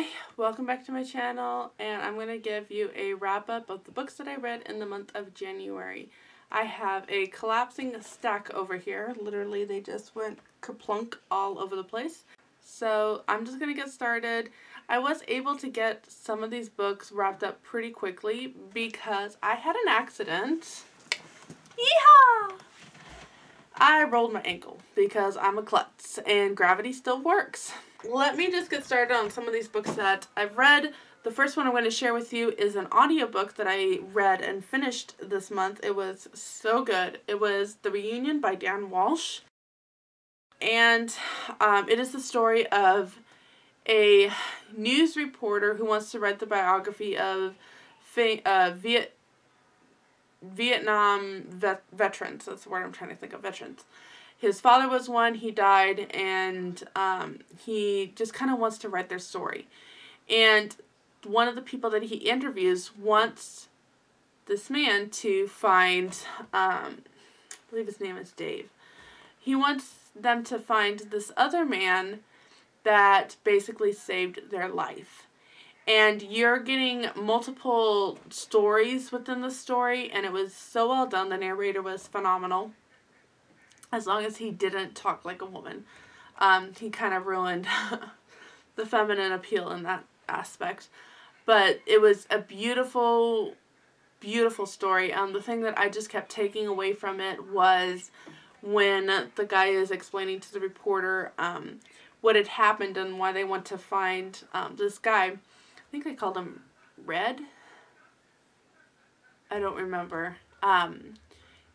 Hi, welcome back to my channel, and I'm going to give you a wrap up of the books that I read in the month of January. I have a collapsing stack over here. Literally, they just went kaplunk all over the place. So I'm just going to get started. I was able to get some of these books wrapped up pretty quickly because I had an accident. Yeehaw! I rolled my ankle because I'm a klutz and gravity still works. Let me just get started on some of these books that I've read. The first one I'm going to share with you is an audiobook that I read and finished this month. It was so good. It was The Reunion by Dan Walsh. And it is the story of a news reporter who wants to write the biography of Vietnam veterans. That's the word I'm trying to think of, veterans. His father was one, he died, and he just kind of wants to write their story. And one of the people that he interviews wants this man to find, I believe his name is Dave. He wants them to find this other man that basically saved their life. And you're getting multiple stories within the story, and it was so well done. The narrator was phenomenal. As long as he didn't talk like a woman. He kind of ruined the feminine appeal in that aspect. But it was a beautiful, beautiful story. The thing that I just kept taking away from it was when the guy is explaining to the reporter what had happened and why they want to find this guy. I think they called him Red. I don't remember.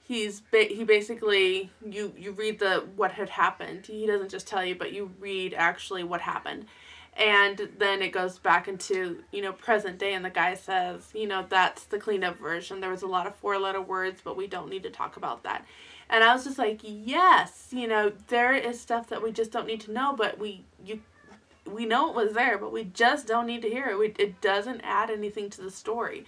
He basically, you read what had happened. He doesn't just tell you, but you read actually what happened. And then it goes back into, present day, and the guy says, that's the cleaned up version. There was a lot of 4-letter words, but we don't need to talk about that. And I was just like, yes, there is stuff that we just don't need to know, but we know it was there, but we just don't need to hear it. It doesn't add anything to the story.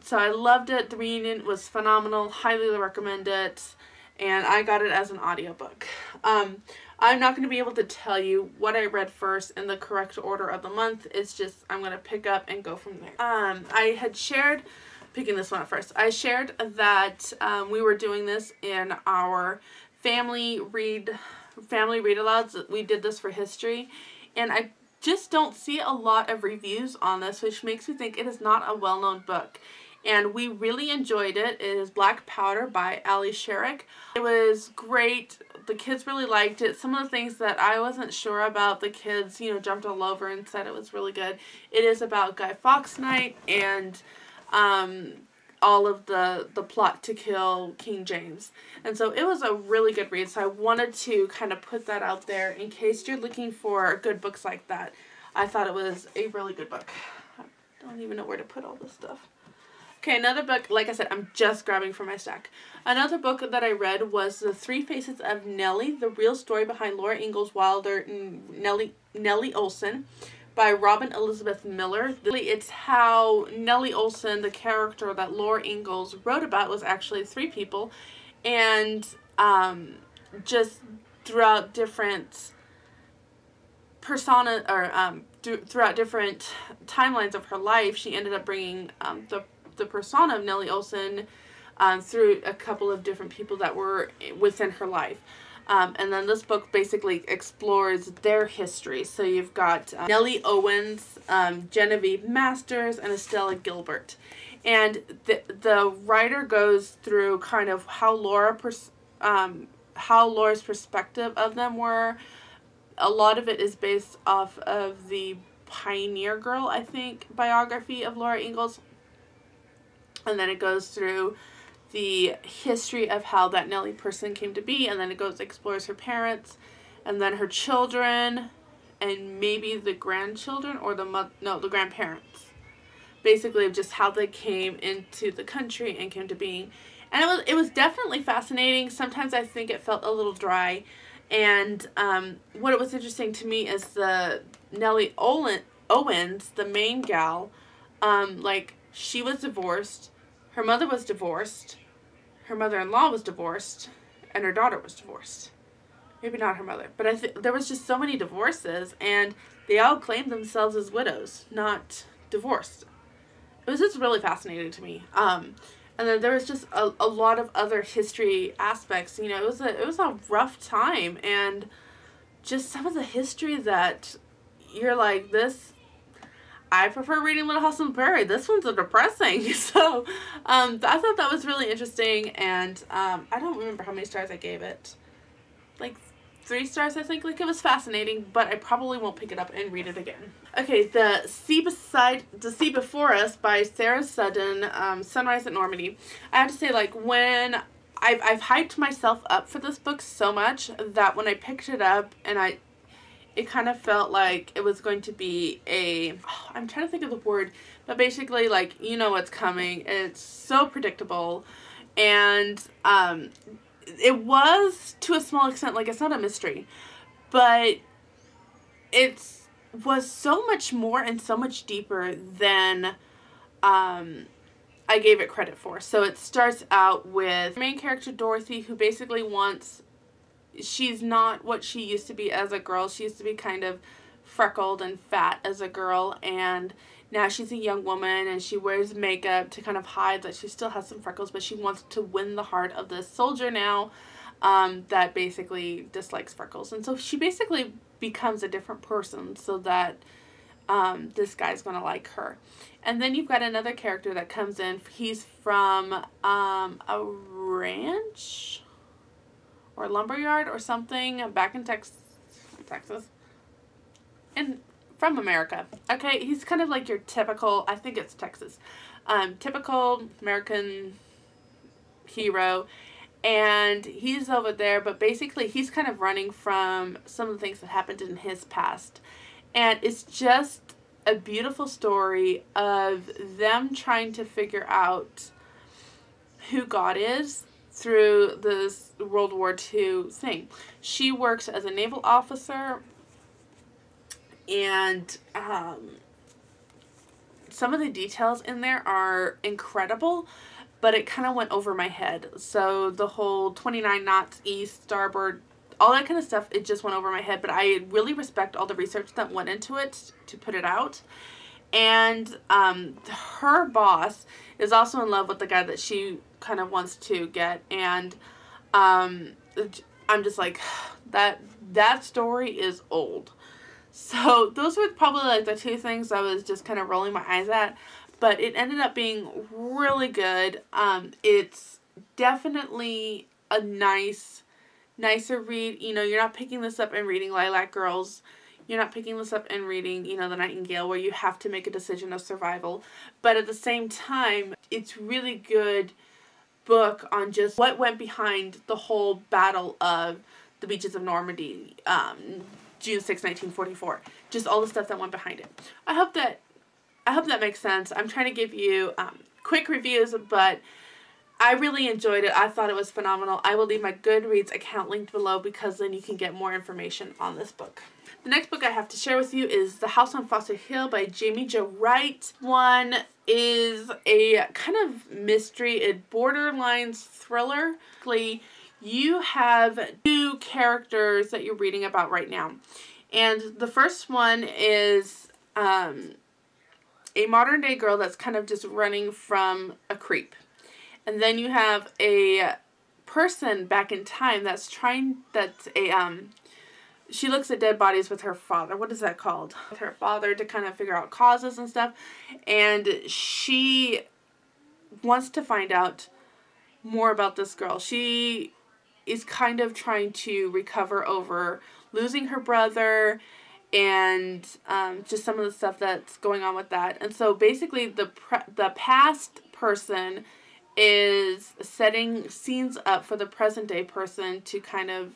So I loved it. The Reunion was phenomenal. Highly recommend it. And I got it as an audiobook. I'm not going to be able to tell you what I read first in the correct order of the month. It's just I'm going to pick up and go from there. I had shared, picking this one up first, I shared that we were doing this in our family read-alouds. We did this for history. And I just don't see a lot of reviews on this, which makes me think it is not a well-known book. And we really enjoyed it. It is Black Powder by Ali Sherrick. It was great. The kids really liked it. Some of the things that I wasn't sure about, the kids, jumped all over and said it was really good. It is about Guy Fawkes Night and all of the plot to kill King James. And so it was a really good read, so I wanted to kind of put that out there in case you're looking for good books like that. I thought it was a really good book. I don't even know where to put all this stuff. Okay, another book, like I said, I'm just grabbing from my stack. Another book that I read was The Three Faces of Nellie, The Real Story Behind Laura Ingalls Wilder and Nellie Oleson, by Robin Elizabeth Miller. It's how Nellie Oleson, the character that Laura Ingalls wrote about, was actually 3 people, and just throughout different throughout different timelines of her life, she ended up bringing the persona of Nellie Oleson through a couple of different people that were within her life. And then this book basically explores their history. So you've got Nellie Owens, Genevieve Masters, and Estella Gilbert. And the writer goes through kind of how Laura's perspective of them were. A lot of it is based off of the Pioneer Girl, I think, biography of Laura Ingalls. And then it goes through the history of how that Nellie person came to be, and then it explores her parents, and then her children, and maybe the grandchildren, or the grandparents. Basically, just how they came into the country and came to being. And it was definitely fascinating. Sometimes I think it felt a little dry. And what was interesting to me is the Nellie Owens, the main gal, she was divorced. Her mother was divorced, her mother-in-law was divorced, and her daughter was divorced. Maybe not her mother, but there was just so many divorces, and they all claimed themselves as widows, not divorced. It was just really fascinating to me. And then there was just a lot of other history aspects. You know, it was a rough time, and just some of the history that you're like, this, I prefer reading Little House on the Prairie. This one's a depressing. So I thought that was really interesting, and I don't remember how many stars I gave it. Like 3 stars, I think. Like, it was fascinating, but I probably won't pick it up and read it again. Okay, The Sea Before Us by Sarah Sudden, Sunrise at Normandy. I have to say, like, when I've hyped myself up for this book so much that when I picked it up and it kind of felt like it was going to be I'm trying to think of the word, but basically, like, you know what's coming. It's so predictable, and it was, to a small extent, like, it's not a mystery, but it was so much more and so much deeper than I gave it credit for. So it starts out with the main character, Dorothy, who basically she's not what she used to be as a girl. She used to be kind of freckled and fat as a girl, and now she's a young woman, and she wears makeup to kind of hide that she still has some freckles, but she wants to win the heart of this soldier now that basically dislikes freckles. And so she basically becomes a different person so that this guy's going to like her. And then you've got another character that comes in. He's from a ranch or lumberyard or something back in Texas. And from America. Okay, he's kind of like your typical, I think it's Texas, typical American hero, and he's over there, but basically he's kind of running from some of the things that happened in his past, and it's just a beautiful story of them trying to figure out who God is through this World War II thing. She works as a naval officer, and some of the details in there are incredible, but it kind of went over my head. So the whole 29 knots east, starboard, all that kind of stuff, it just went over my head. But I really respect all the research that went into it to put it out. And her boss is also in love with the guy that she kind of wants to get. And I'm just like, that story is old. So those were probably like the 2 things I was just kind of rolling my eyes at, but it ended up being really good. It's definitely a nicer read. You know, you're not picking this up and reading Lilac Girls. You're not picking this up and reading, you know, The Nightingale, where you have to make a decision of survival. But at the same time, it's really good book on just what went behind the whole battle of the beaches of Normandy, June 6, 1944. Just all the stuff that went behind it. I hope that makes sense. I'm trying to give you quick reviews, but I really enjoyed it. I thought it was phenomenal. I will leave my Goodreads account linked below because then you can get more information on this book. The next book I have to share with you is The House on Foster Hill by Jamie Jo Wright. One is a kind of mystery, a borderline thriller. You have 2 characters that you're reading about right now. And the first one is a modern day girl that's kind of just running from a creep. And then you have a person back in time she looks at dead bodies with her father. What is that called? With her father to kind of figure out causes and stuff. And she wants to find out more about this girl. She is kind of trying to recover over losing her brother and just some of the stuff that's going on with that. And so basically the past person is setting scenes up for the present day person to kind of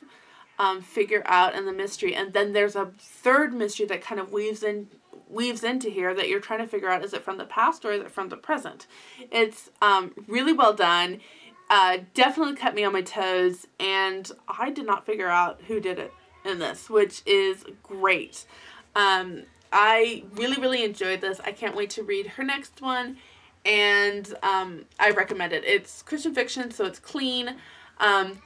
figure out in the mystery. And then there's a third mystery that kind of weaves into here that you're trying to figure out, is it from the past or is it from the present? It's really well done. Definitely kept me on my toes, and I did not figure out who did it in this, which is great. I really enjoyed this. I can't wait to read her next one, and I recommend it. It's Christian fiction, so it's clean.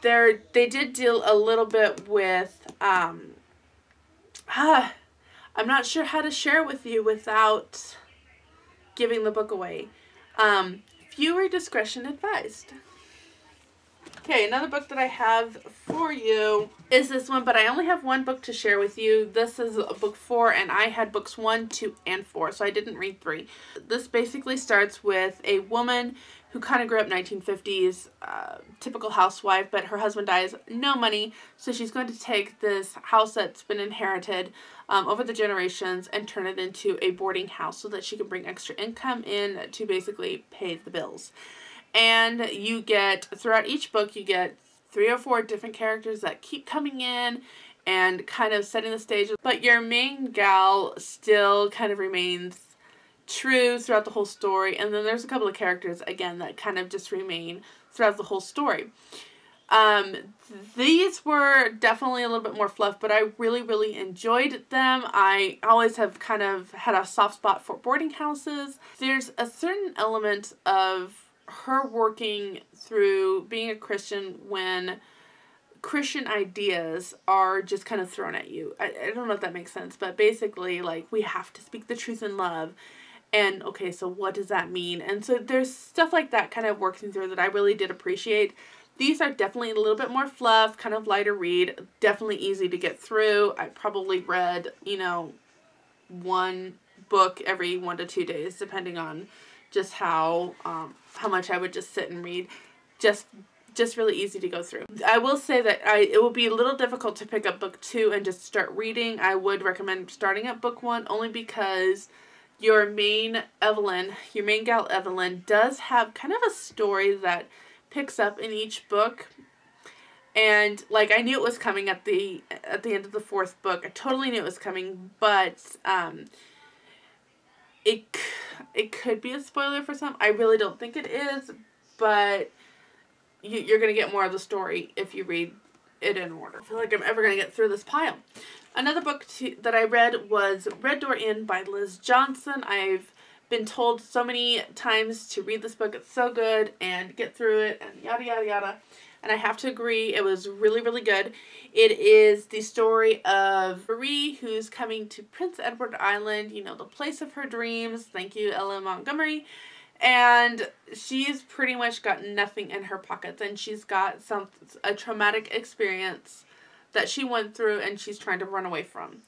They did deal a little bit with I I'm not sure how to share it with you without giving the book away. Viewer discretion advised. Okay, another book that I have for you is this one, but I only have one book to share with you. This is book 4, and I had books 1, 2, and 4, so I didn't read 3. This basically starts with a woman who kind of grew up 1950s, typical housewife, but her husband dies, no money, so she's going to take this house that's been inherited over the generations and turn it into a boarding house so that she can bring extra income in to basically pay the bills. And you get, throughout each book, you get 3 or 4 different characters that keep coming in and kind of setting the stage. But your main gal still kind of remains true throughout the whole story. And then there's a couple of characters, again, that kind of just remain throughout the whole story. These were definitely a little bit more fluff, but I really, really enjoyed them. I always have kind of had a soft spot for boarding houses. There's a certain element of her working through being a Christian when Christian ideas are just kind of thrown at you. I don't know if that makes sense, but basically, like, we have to speak the truth in love. And, okay, so what does that mean? And so there's stuff like that kind of working through that I really did appreciate. These are definitely a little bit more fluff, kind of lighter read, definitely easy to get through. I probably read, you know, one book every 1 to 2 days, depending on just how much I would just sit and read. Just really easy to go through. I will say that it will be a little difficult to pick up book 2 and just start reading. I would recommend starting at book 1 only because your main gal Evelyn does have kind of a story that picks up in each book. And, like, I knew it was coming at the end of the 4th book. I totally knew it was coming, but it could be a spoiler for some. I really don't think it is, but you're going to get more of the story if you read it in order. I feel like I'm ever going to get through this pile. Another book that I read was Red Door Inn by Liz Johnson. I've been told so many times to read this book. It's so good and get through it and yada, yada, yada. And I have to agree, it was really, really good. It is the story of Marie, who's coming to Prince Edward Island, you know, the place of her dreams. Thank you, Ella Montgomery. And she's pretty much got nothing in her pockets. And she's got a traumatic experience that she went through and she's trying to run away from.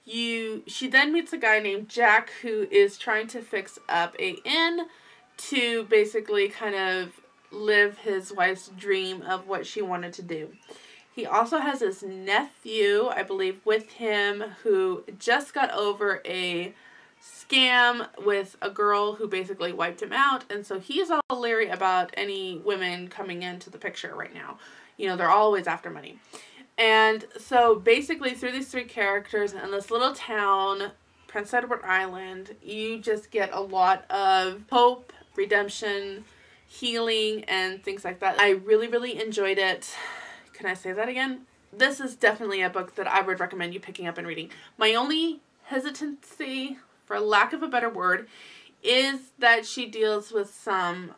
She then meets a guy named Jack who is trying to fix up a inn to basically kind of live his wife's dream of what she wanted to do. He also has his nephew, I believe, with him who just got over a scam with a girl who basically wiped him out, and so he's all leery about any women coming into the picture right now. You know, they're always after money. And so basically through these 3 characters in this little town, Prince Edward Island, you just get a lot of hope, redemption, healing, and things like that. I really, really enjoyed it. Can I say that again? This is definitely a book that I would recommend you picking up and reading. My only hesitancy, for lack of a better word, is that she deals with some,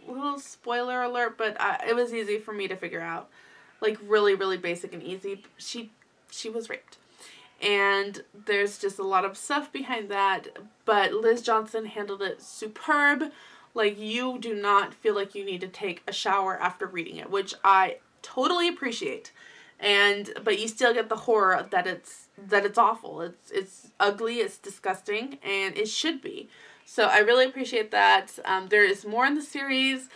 little spoiler alert, but it was easy for me to figure out. Like, really, really basic and easy. She was raped. And there's just a lot of stuff behind that, but Liz Johnson handled it superb. Like, you do not feel like you need to take a shower after reading it, which I totally appreciate. But you still get the horror that it's awful. It's ugly, it's disgusting, and it should be. So I really appreciate that. There is more in the series,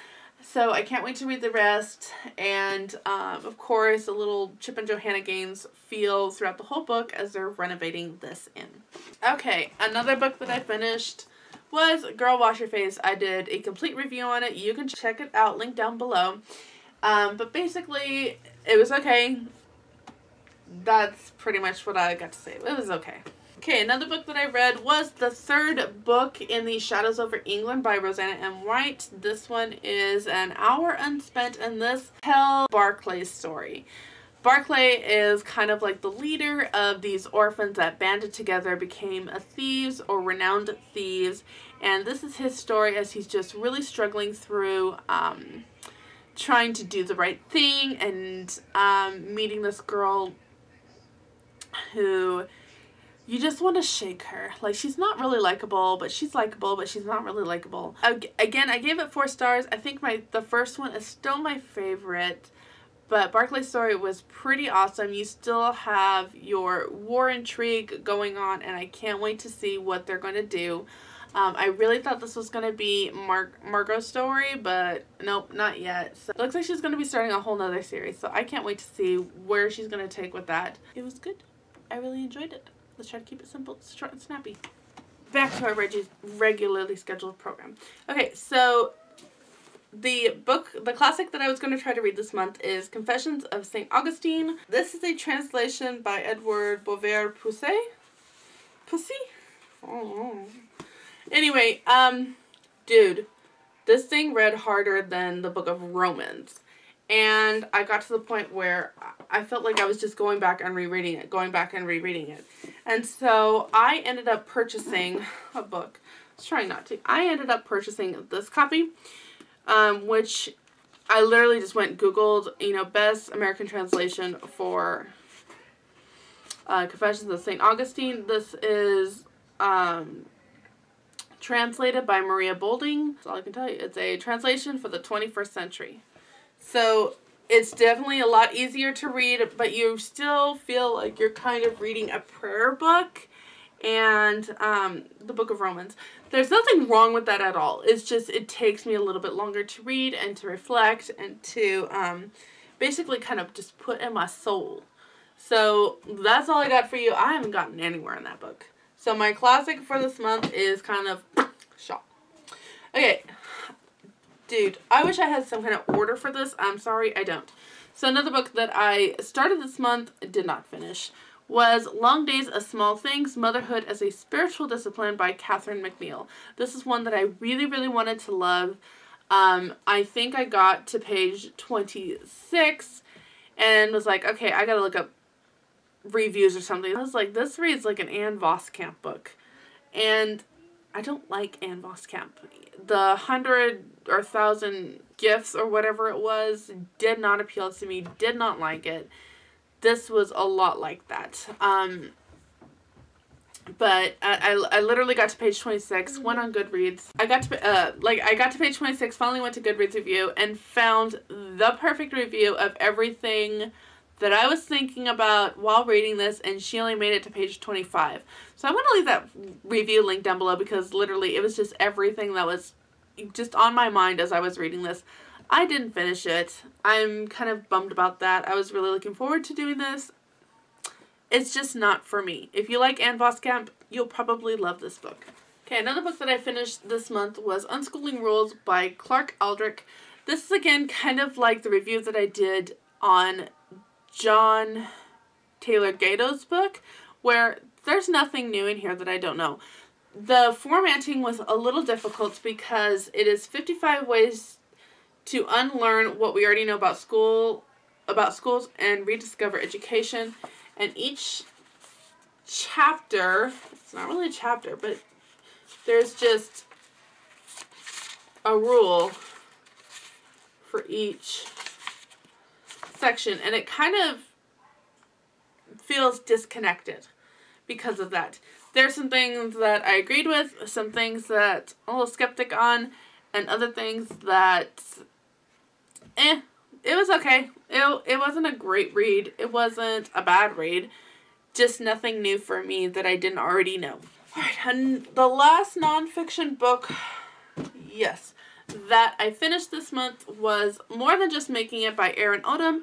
so I can't wait to read the rest. And of course, a little Chip and Johanna Gaines feel throughout the whole book as they're renovating this inn. Okay, another book that I finished was Girl Wash Your Face. I did a complete review on it. You can check it out, link down below. But basically, it was okay. That's pretty much what I got to say. It was okay. Okay, another book that I read was the 3rd book in the Shadows Over England by Rosanna M. Wright. This one is An Hour Unspent, and this tells Barclay's story. Barclay is kind of like the leader of these orphans that banded together, became thieves or renowned thieves, and this is his story as he's just really struggling through trying to do the right thing and meeting this girl who you just want to shake her. Like, she's not really likable, but she's likable, but she's not really likable. Again, I gave it 4 stars. I think the first one is still my favorite, but Barclay's story was pretty awesome. You still have your war intrigue going on, and I can't wait to see what they're going to do. I really thought this was going to be Margot's story, but nope, not yet. So it looks like she's going to be starting a whole nother series, so I can't wait to see where she's going to take with that. It was good. I really enjoyed it. Let's try to keep it simple, short, and snappy. Back to our regularly scheduled program. Okay, so the classic that I was going to try to read this month is Confessions of St. Augustine. This is a translation by Edward Beauvoir-Pussy? Pussy? Oh. Anyway, dude, this thing read harder than the book of Romans. And I got to the point where I felt like I was just going back and rereading it, And so I ended up purchasing a book. I was trying not to. I ended up purchasing this copy, which I literally just went Googled, best American translation for Confessions of St. Augustine. This is translated by Maria Bolding. That's all I can tell you. It's a translation for the 21st century. So it's definitely a lot easier to read, but you still feel like you're kind of reading a prayer book and the book of Romans. There's nothing wrong with that at all. It's just it takes me a little bit longer to read and to reflect and to basically kind of just put in my soul. So that's all I got for you. I haven't gotten anywhere in that book. So my classic for this month is kind of Shaw. Okay. Dude, I wish I had some kind of order for this. I'm sorry, I don't. So another book that I started this month, did not finish, was Long Days of Small Things, Motherhood as a Spiritual Discipline by Catherine McNeil. This is one that I really, really wanted to love. I think I got to page 26 and was like, okay, I gotta look up reviews or something. I was like, this reads like an Anne Voskamp book. And I don't like Anne Voskamp. The 100 or 1,000 Gifts or whatever it was did not appeal to me, did not like it. This was a lot like that. But I literally got to page 26, went on Goodreads. I got to page 26, finally went to Goodreads review and found the perfect review of everything that I was thinking about while reading this, and she only made it to page 25. So I'm going to leave that review link down below because literally it was just everything that was just on my mind as I was reading this. I didn't finish it. I'm kind of bummed about that. I was really looking forward to doing this. It's just not for me. If you like Anne Voskamp, you'll probably love this book. Okay, another book that I finished this month was Unschooling Rules by Clark Aldrich. This is again kind of like the review that I did on John Taylor Gato's book, where there's nothing new in here that I don't know. The formatting was a little difficult because it is 55 ways to unlearn what we already know about schools and rediscover education. And each chapter, it's not really a chapter, but there's just a rule for each section, and it kind of feels disconnected because of that. There's some things that I agreed with, some things that I'm a little skeptic on, and other things that, it was okay. It wasn't a great read. It wasn't a bad read. Just nothing new for me that I didn't already know. Alright, and the last nonfiction book, yes, that I finished this month was More Than Just Making It by Erin Odom.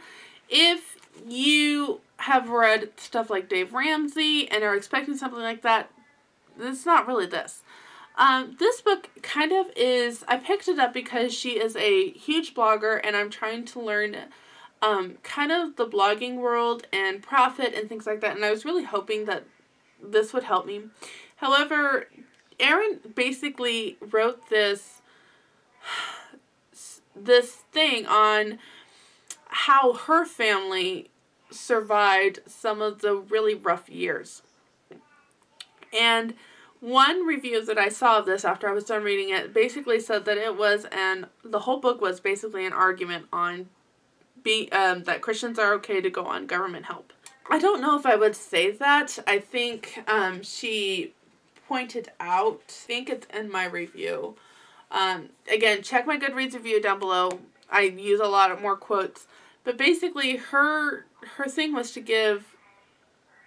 If you have read stuff like Dave Ramsey and are expecting something like that, it's not really this. This book kind of is, I picked it up because she is a huge blogger and I'm trying to learn kind of the blogging world and profit and things like that, and I was really hoping that this would help me. However, Erin basically wrote this thing on how her family survived some of the really rough years. And one review that I saw of this after I was done reading it basically said that the whole book was basically an argument on that Christians are okay to go on government help. I don't know if I would say that. I think she pointed out, I think it's in my review. Again, check my Goodreads review down below. I use a lot of more quotes. But basically, her thing was to give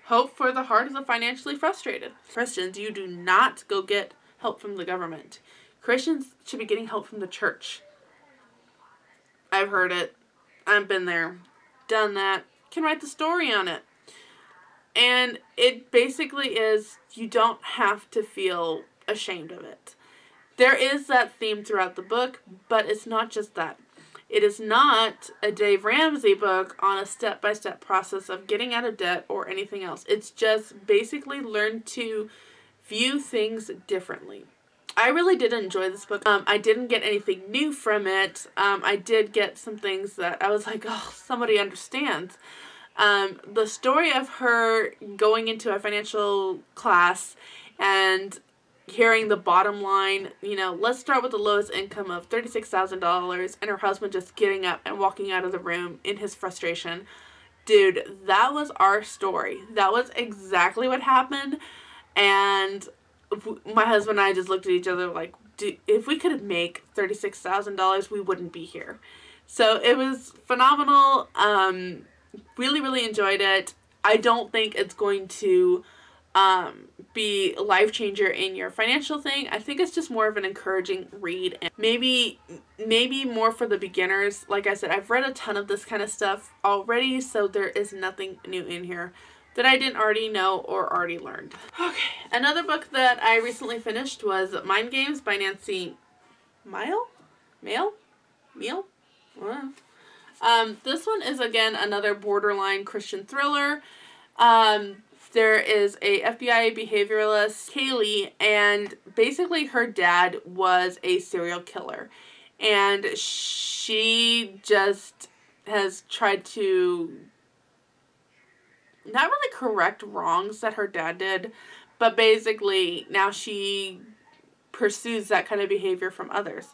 hope for the heart of the financially frustrated. Christians, you do not go get help from the government. Christians should be getting help from the church. I've heard it. I've been there. Done that. Can write the story on it. And it basically is, you don't have to feel ashamed of it. There is that theme throughout the book, but it's not just that. It is not a Dave Ramsey book on a step-by-step process of getting out of debt or anything else. It's just basically learn to view things differently. I really did enjoy this book. I didn't get anything new from it. I did get some things that I was like, oh, somebody understands. The story of her going into a financial class and hearing the bottom line, you know, let's start with the lowest income of $36,000 and her husband just getting up and walking out of the room in his frustration. Dude, that was our story. That was exactly what happened. And my husband and I just looked at each other like, if we could make $36,000, we wouldn't be here. So it was phenomenal. Really, really enjoyed it. I don't think it's going to be a life changer in your financial thing. I think it's just more of an encouraging read, and maybe more for the beginners. Like I said, I've read a ton of this kind of stuff already, so there is nothing new in here that I didn't already know or already learned. Okay, another book that I recently finished was Mind Games by Nancy Meal? This one is, again, another borderline Christian thriller. There is a FBI behavioralist, Kaylee, and basically her dad was a serial killer. And she just has tried to not really correct wrongs that her dad did, but basically now she pursues that kind of behavior from others.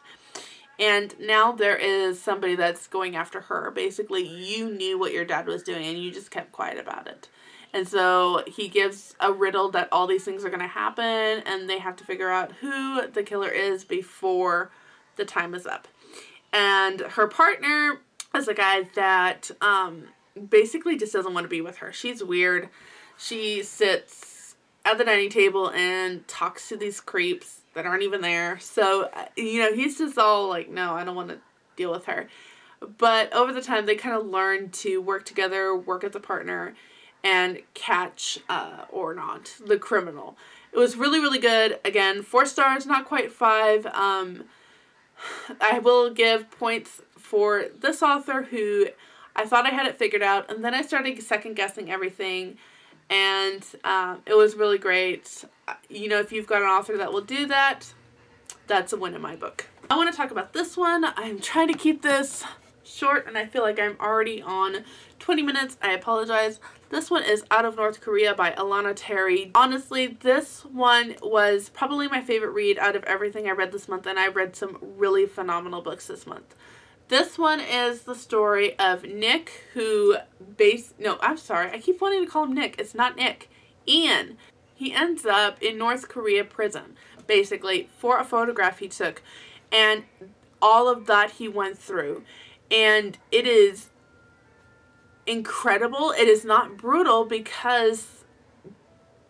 And now there is somebody that's going after her. Basically, you knew what your dad was doing and you just kept quiet about it. And so he gives a riddle that all these things are going to happen and they have to figure out who the killer is before the time is up. And her partner is a guy that basically just doesn't want to be with her. She's weird. She sits at the dining table and talks to these creeps that aren't even there. So, you know, he's just all like, no, I don't want to deal with her. But over the time, they kind of learn to work together, work as a partner, and catch, or not, the criminal. It was really, really good. Again, 4 stars, not quite 5. I will give points for this author who I thought I had it figured out, and then I started second-guessing everything, and it was really great. You know, if you've got an author that will do that, that's a win in my book. I want to talk about this one. I'm trying to keep this short, and I feel like I'm already on 20 minutes. I apologize. This one is Out of North Korea by Alana Terry. Honestly, this one was probably my favorite read out of everything I read this month, and I read some really phenomenal books this month. This one is the story of Nick, who I keep wanting to call him Nick. It's not Nick. Ian. He ends up in North Korea prison, basically, for a photograph he took, and all of that he went through. And it is incredible. It is not brutal because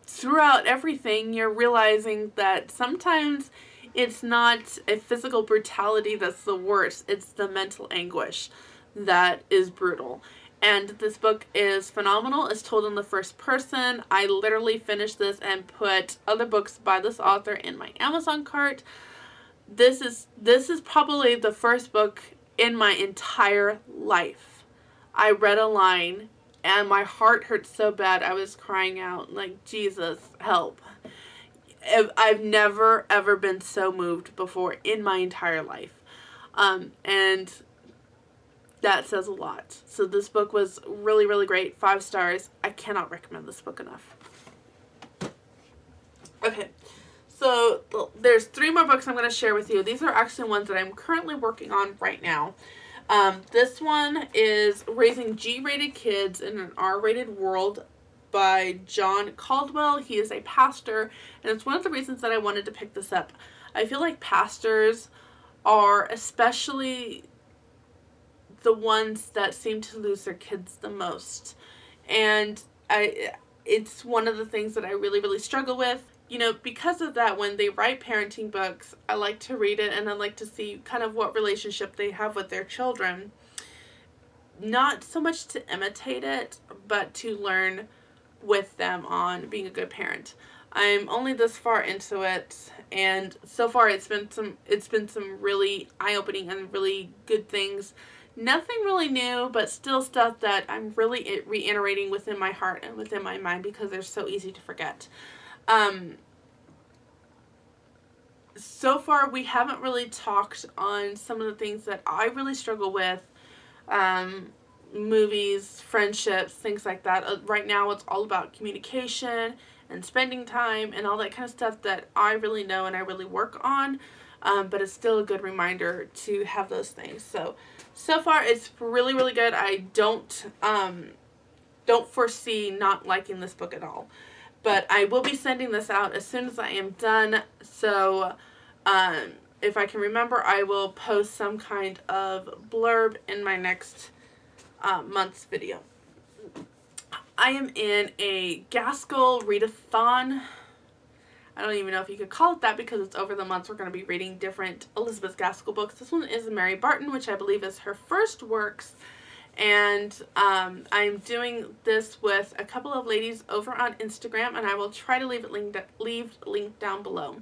throughout everything you're realizing that sometimes it's not a physical brutality that's the worst. It's the mental anguish that is brutal. And this book is phenomenal. It's told in the first person. I literally finished this and put other books by this author in my Amazon cart. This is probably the first book in my entire life. I read a line and my heart hurt so bad I was crying out like, Jesus, help. I've never ever been so moved before in my entire life. And that says a lot. So this book was really, really great. 5 stars. I cannot recommend this book enough. Okay. So there's 3 more books I'm going to share with you. These are actually ones that I'm currently working on right now. This one is Raising G-Rated Kids in an R-Rated World by John Caldwell. He is a pastor, and it's one of the reasons that I wanted to pick this up. I feel like pastors are especially the ones that seem to lose their kids the most. And it's one of the things that I really struggle with. You know, because of that, when they write parenting books, I like to read it and I like to see kind of what relationship they have with their children. Not so much to imitate it, but to learn with them on being a good parent. I'm only this far into it, and so far it's been some really eye-opening and really good things. Nothing really new, but still stuff that I'm really reiterating within my heart and within my mind because they're so easy to forget. So far we haven't really talked on some of the things that I really struggle with. Movies, friendships, things like that. Right now it's all about communication and spending time and all that kind of stuff that I really know and I really work on. But it's still a good reminder to have those things. So far it's really good. I don't foresee not liking this book at all. But I will be sending this out as soon as I am done. So if I can remember, I will post some kind of blurb in my next month's video. I am in a Gaskell readathon. I don't even know if you could call it that because it's over the months. We're going to be reading different Elizabeth Gaskell books. This one is Mary Barton, which I believe is her first works. And I'm doing this with a couple of ladies over on Instagram, and I will try to leave link down below.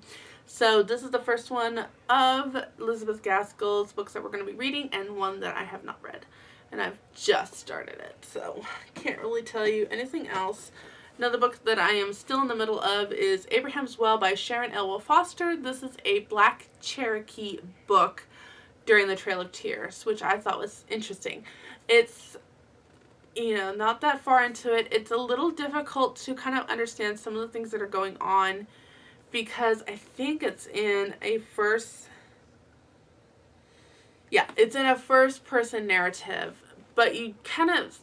So this is the first one of Elizabeth Gaskell's books that we're going to be reading, and one that I have not read. And I've just started it, so I can't really tell you anything else. Another book that I am still in the middle of is Abraham's Well by Sharon Elwell Foster. This is a Black Cherokee book during the Trail of Tears, which I thought was interesting. It's, you know, not that far into it. It's a little difficult to kind of understand some of the things that are going on because I think it's in a it's in a first person narrative, but you kind of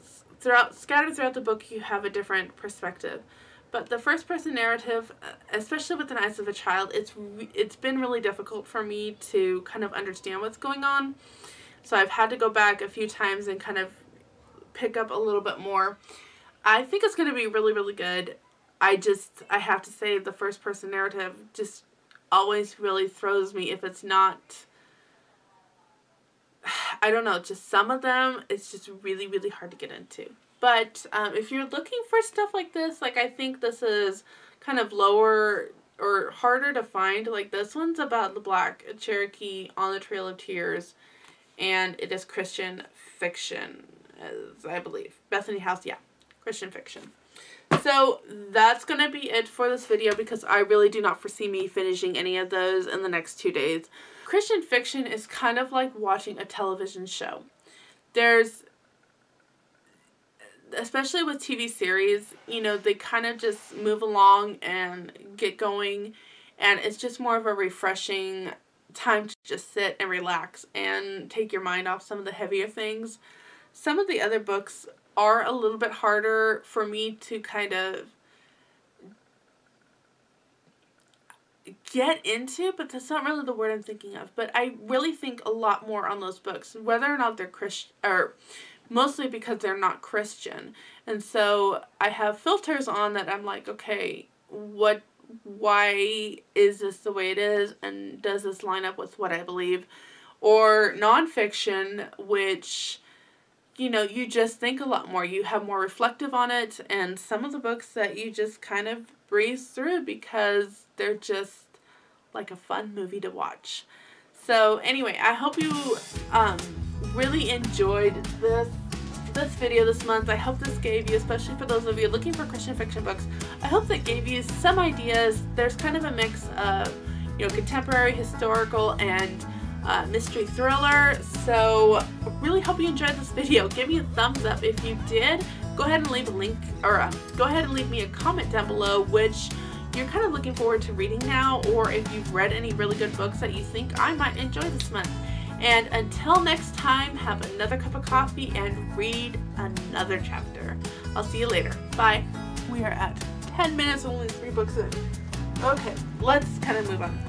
scattered throughout the book you have a different perspective. But the first person narrative, especially with the eyes of a child, it's been really difficult for me to kind of understand what's going on. So I've had to go back a few times and kind of pick up a little bit more. I think it's going to be really good. I have to say the first person narrative just always really throws me if it's not, I don't know, just some of them, it's just really hard to get into. But if you're looking for stuff like this, like I think this is kind of lower or harder to find. Like this one's about the Black Cherokee on the Trail of Tears, and it is Christian fiction, as I believe. Bethany House, yeah, Christian fiction. So that's going to be it for this video because I really do not foresee me finishing any of those in the next 2 days. Christian fiction is kind of like watching a television show. Especially with TV series, you know, they kind of just move along and get going, and it's just more of a refreshing time to just sit and relax and take your mind off some of the heavier things. Some of the other books are a little bit harder for me to kind of get into, but that's not really the word I'm thinking of. But I really think a lot more on those books, whether or not they're Christian, or mostly because they're not Christian. And so I have filters on that I'm like, okay, why is this the way it is, and does this line up with what I believe? Or nonfiction, which, you know, you just think a lot more. You have more reflective on it, and some of the books that you just kind of breeze through because they're just like a fun movie to watch. So anyway, I hope you really enjoyed this video this month. I hope this gave you, especially for those of you looking for Christian fiction books, I hope that gave you some ideas. There's kind of a mix of, you know, contemporary, historical, and mystery thriller. So really hope you enjoyed this video. Give me a thumbs up if you did. Go ahead and leave a link, or go ahead and leave me a comment down below which you're kind of looking forward to reading now, or if you've read any really good books that you think I might enjoy this month. And until next time, have another cup of coffee and read another chapter. I'll see you later. Bye. We are at 10 minutes, only 3 books in. Okay, let's kind of move on.